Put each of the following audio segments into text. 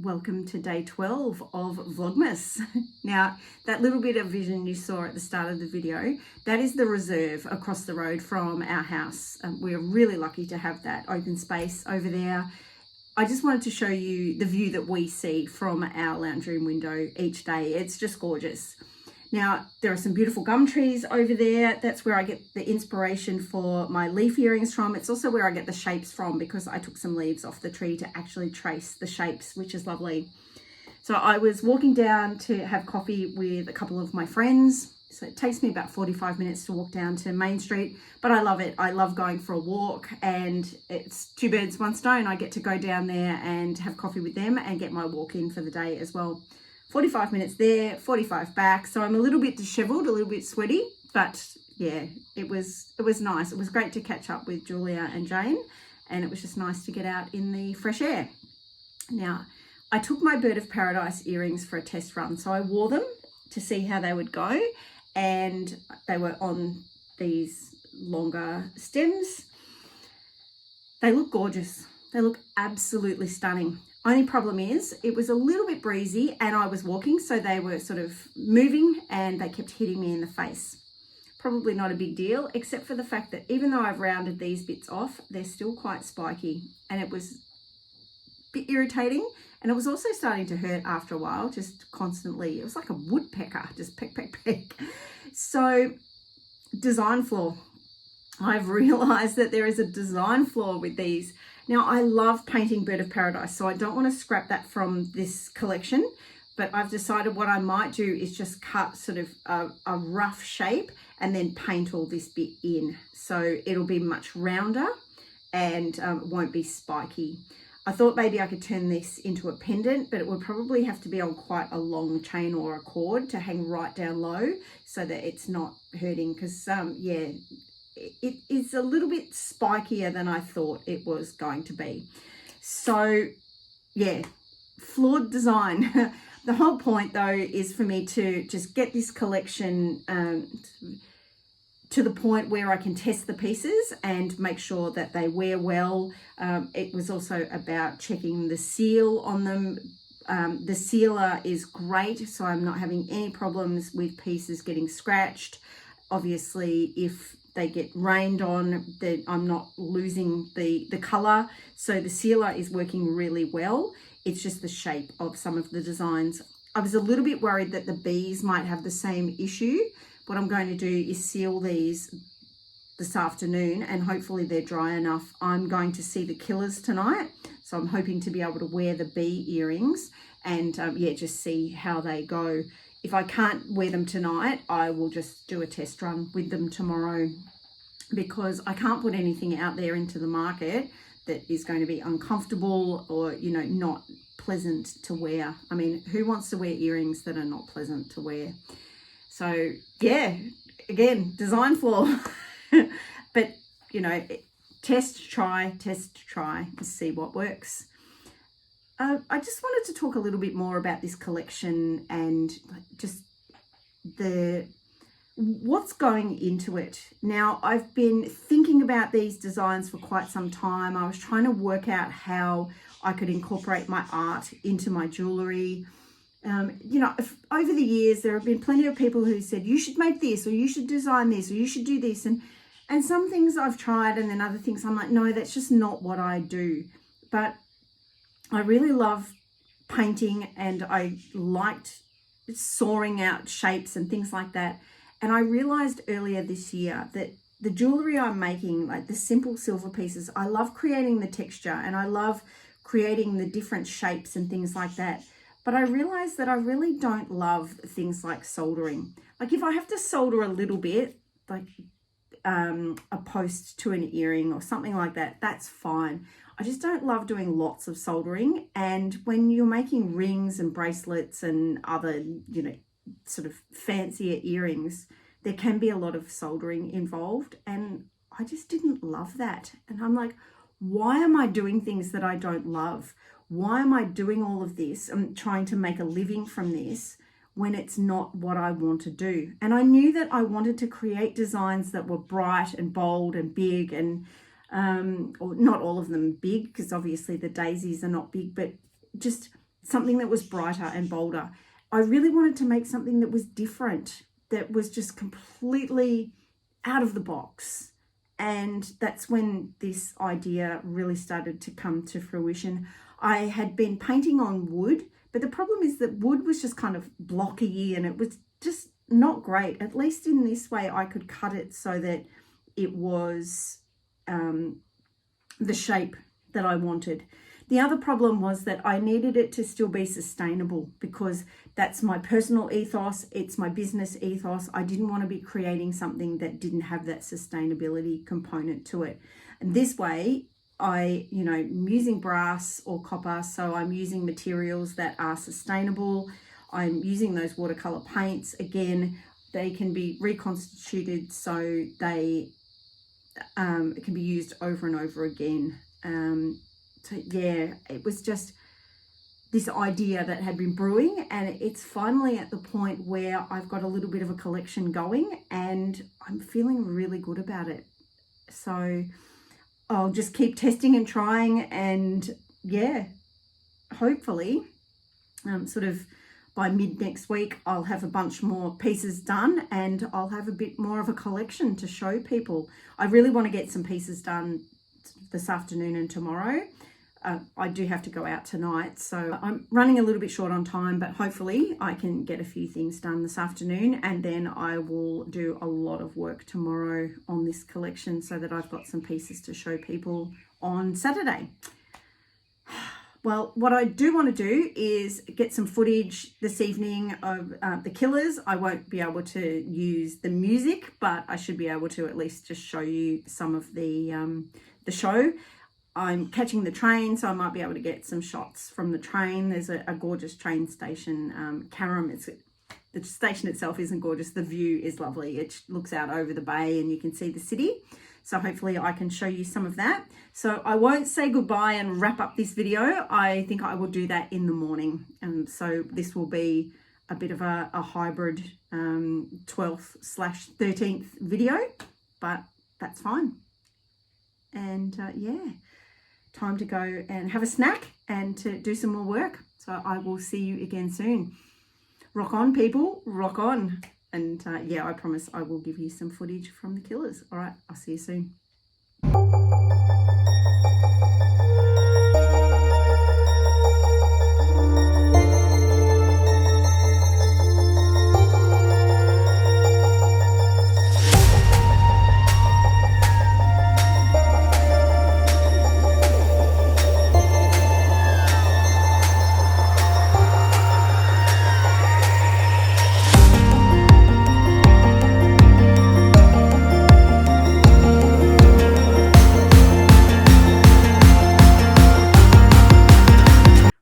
Welcome to day 12 of Vlogmas. Now, that little bit of vision you saw at the start of the video, that is the reserve across the road from our house. We're really lucky to have that open space over there. I just wanted to show you the view that we see from our lounge room window each day. It's just gorgeous. Now, there are some beautiful gum trees over there. That's where I get the inspiration for my leaf earrings from. It's also where I get the shapes from because I took some leaves off the tree to actually trace the shapes, which is lovely. So I was walking down to have coffee with a couple of my friends. So it takes me about 45 minutes to walk down to Main Street, but I love it. I love going for a walk, and it's two birds, one stone. I get to go down there and have coffee with them and get my walk in for the day as well. 45 minutes there, 45 back. So I'm a little bit disheveled, a little bit sweaty, but yeah, it was nice. It was great to catch up with Julia and Jane, and it was just nice to get out in the fresh air. Now, I took my Bird of Paradise earrings for a test run. So I wore them to see how they would go, and they were on these longer stems. They look gorgeous. They look absolutely stunning. Only problem is it was a little bit breezy and I was walking, so they were sort of moving and they kept hitting me in the face. Probably not a big deal, except for the fact that even though I've rounded these bits off, they're still quite spiky, and it was a bit irritating. And it was also starting to hurt after a while, just constantly. It was like a woodpecker, just peck, peck, peck. So, design flaw. I've realized that there is a design flaw with these. Now, I love painting Bird of Paradise, so I don't want to scrap that from this collection, but I've decided what I might do is just cut sort of a rough shape and then paint all this bit in. So it'll be much rounder and won't be spiky. I thought maybe I could turn this into a pendant, but it would probably have to be on quite a long chain or a cord to hang right down low so that it's not hurting, because yeah, it is a little bit spikier than I thought it was going to be. So yeah, flawed design. The whole point though is for me to just get this collection to the point where I can test the pieces and make sure that they wear well. It was also about checking the seal on them. The sealer is great, so I'm not having any problems with pieces getting scratched. Obviously, if they get rained on, then I'm not losing the color. So the sealer is working really well. It's just the shape of some of the designs. I was a little bit worried that the bees might have the same issue. What I'm going to do is seal these this afternoon, and hopefully they're dry enough. I'm going to see the killers tonight, so I'm hoping to be able to wear the bee earrings and yeah, just see how they go. If I can't wear them tonight, I will just do a test run with them tomorrow, because I can't put anything out there into the market that is going to be uncomfortable or, you know, not pleasant to wear. I mean, who wants to wear earrings that are not pleasant to wear? So yeah, again, design flaw. But, you know, test, try, and see what works. I just wanted to talk a little bit more about this collection and just what's going into it. Now, I've been thinking about these designs for quite some time. I was trying to work out how I could incorporate my art into my jewellery. You know, over the years, there have been plenty of people who said, you should make this, or you should design this, or you should do this. And some things I've tried, and then other things I'm like, no, that's just not what I do. But I really love painting, and I liked sawing out shapes and things like that. And I realized earlier this year that the jewelry I'm making, like the simple silver pieces, I love creating the texture and I love creating the different shapes and things like that. But I realized that I really don't love things like soldering. Like if I have to solder a little bit, like a post to an earring or something like that, that's fine. I just don't love doing lots of soldering. And when you're making rings and bracelets and other, you know, sort of fancier earrings, there can be a lot of soldering involved, and I just didn't love that. And I'm like, why am I doing things that I don't love? Why am I doing all of this? I'm trying to make a living from this when it's not what I want to do. And I knew that I wanted to create designs that were bright and bold and big, and or not all of them big, because obviously the daisies are not big, but just something that was brighter and bolder. I really wanted to make something that was different, that was just completely out of the box. And that's when this idea really started to come to fruition. I had been painting on wood, but the problem is that wood was just kind of blocky and it was just not great. At least in this way, I could cut it so that it was the shape that I wanted. The other problem was that I needed it to still be sustainable, because that's my personal ethos. It's my business ethos. I didn't want to be creating something that didn't have that sustainability component to it. And this way, I'm using brass or copper, so I'm using materials that are sustainable. I'm using those watercolor paints. Again, they can be reconstituted, so they can be used over and over again. So yeah, it was just this idea that had been brewing, and it's finally at the point where I've got a little bit of a collection going and I'm feeling really good about it. So I'll just keep testing and trying, and yeah, hopefully sort of by mid next week I'll have a bunch more pieces done and I'll have a bit more of a collection to show people. I really want to get some pieces done this afternoon and tomorrow. I do have to go out tonight, so I'm running a little bit short on time, but hopefully I can get a few things done this afternoon, and then I will do a lot of work tomorrow on this collection so that I've got some pieces to show people on Saturday. Well, what I do want to do is get some footage this evening of the Killers. I won't be able to use the music, but I should be able to at least just show you some of the show. I'm catching the train, so I might be able to get some shots from the train. There's a gorgeous train station, Carrum. The station itself isn't gorgeous. The view is lovely. It looks out over the bay and you can see the city. So hopefully I can show you some of that. So I won't say goodbye and wrap up this video. I think I will do that in the morning. And so this will be a bit of a hybrid 12th/13th video, but that's fine. And yeah, time to go and have a snack and to do some more work. So I will see you again soon. Rock on, people, rock on. And yeah, I promise I will give you some footage from the Killers. All right, I'll see you soon.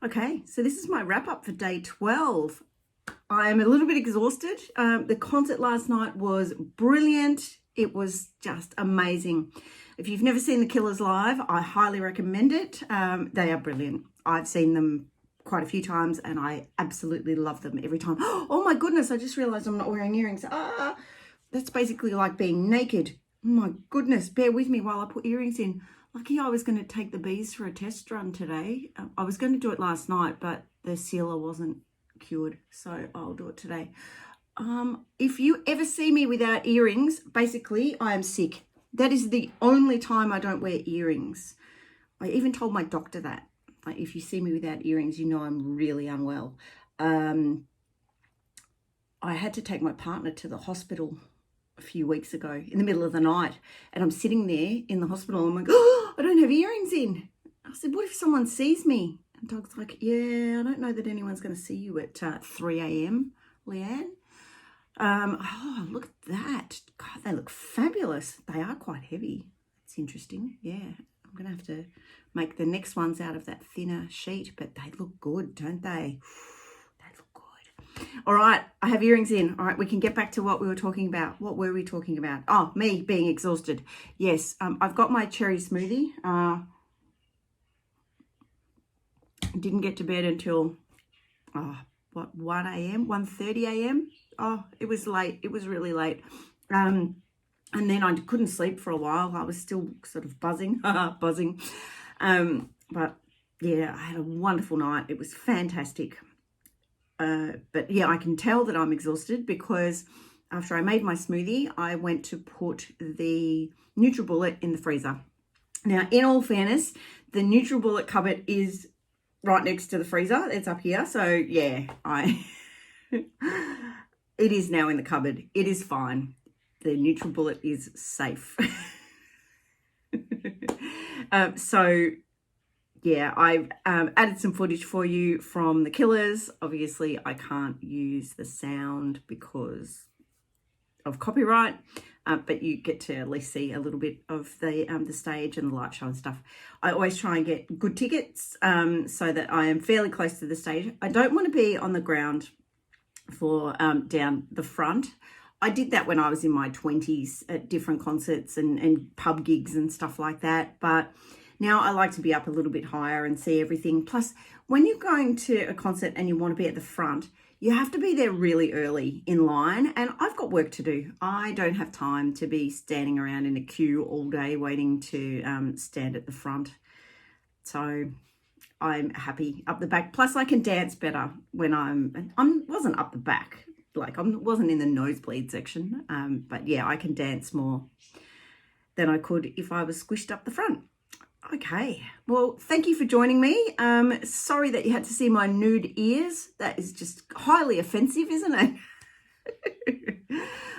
Okay, so this is my wrap up for day 12. I'm a little bit exhausted. The concert last night was brilliant. It was just amazing. If you've never seen the Killers live, I highly recommend it. They are brilliant. I've seen them quite a few times and I absolutely love them every time. Oh my goodness, I just realized I'm not wearing earrings. That's basically like being naked. Oh my goodness, bear with me while I put earrings in. Lucky I was going to take the bees for a test run today. I was going to do it last night, but the sealer wasn't cured, so I'll do it today. If you ever see me without earrings, basically I am sick. That is the only time I don't wear earrings. I even told my doctor that. Like, if you see me without earrings, you know I'm really unwell. I had to take my partner to the hospital a few weeks ago in the middle of the night, and I'm sitting there in the hospital and I'm like, oh, I don't have earrings in. I said, what if someone sees me? And Doug's like, yeah, I don't know that anyone's going to see you at 3 a.m, Leanne. Oh, look at that. God, they look fabulous. They are quite heavy. It's interesting. Yeah, I'm going to have to make the next ones out of that thinner sheet, but they look good, don't they? All right, I have earrings in. All right, we can get back to what we were talking about. What were we talking about? Oh, me being exhausted. Yes, I've got my cherry smoothie. Didn't get to bed until, 1 a.m., 1:30 a.m.? Oh, it was late. It was really late. And then I couldn't sleep for a while. I was still sort of buzzing. But yeah, I had a wonderful night. It was fantastic. But yeah, I can tell that I'm exhausted because after I made my smoothie, I went to put the NutriBullet in the freezer. Now, in all fairness, the NutriBullet cupboard is right next to the freezer. It's up here. So yeah, it is now in the cupboard. It is fine. The NutriBullet is safe. So yeah, I've added some footage for you from the killers. Obviously, I can't use the sound because of copyright, but you get to at least see a little bit of the stage and the light show and stuff. I always try and get good tickets so that I am fairly close to the stage. I don't want to be on the ground for down the front. I did that when I was in my 20s at different concerts and pub gigs and stuff like that, but now I like to be up a little bit higher and see everything. Plus, when you're going to a concert and you want to be at the front, you have to be there really early in line, and I've got work to do. I don't have time to be standing around in a queue all day waiting to stand at the front. So I'm happy up the back. Plus, I can dance better when I wasn't up the back. Like I wasn't in the nosebleed section. But yeah, I can dance more than I could if I was squished up the front. Okay, well, thank you for joining me. Sorry that you had to see my nude ears. That is just highly offensive, isn't it?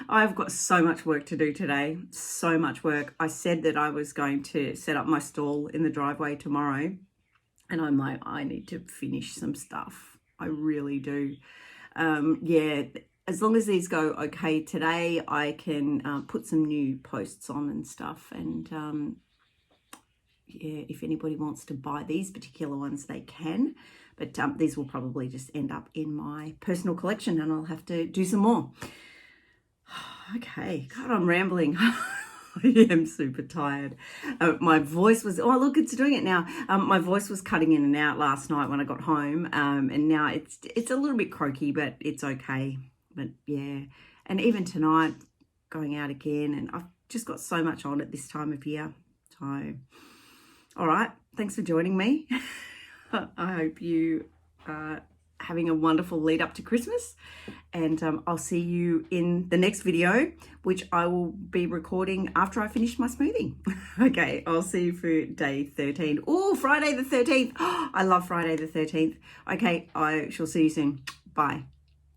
I've got so much work to do today, so much work. I said that I was going to set up my stall in the driveway tomorrow, and I'm like, I need to finish some stuff. I really do. Yeah, as long as these go okay today, I can put some new posts on and stuff, and yeah, if anybody wants to buy these particular ones, they can. But these will probably just end up in my personal collection and I'll have to do some more. Okay, God, I'm rambling. I am super tired. My voice was, oh, look, it's doing it now. My voice was cutting in and out last night when I got home. And now it's a little bit croaky, but it's okay. But yeah, and even tonight, going out again, and I've just got so much on at this time of year. So... all right, thanks for joining me. I hope you are having a wonderful lead up to Christmas, and I'll see you in the next video, which I will be recording after I finish my smoothie. Okay, I'll see you for day 13. Oh, Friday the 13th. Oh, I love Friday the 13th. Okay, I shall see you soon. Bye.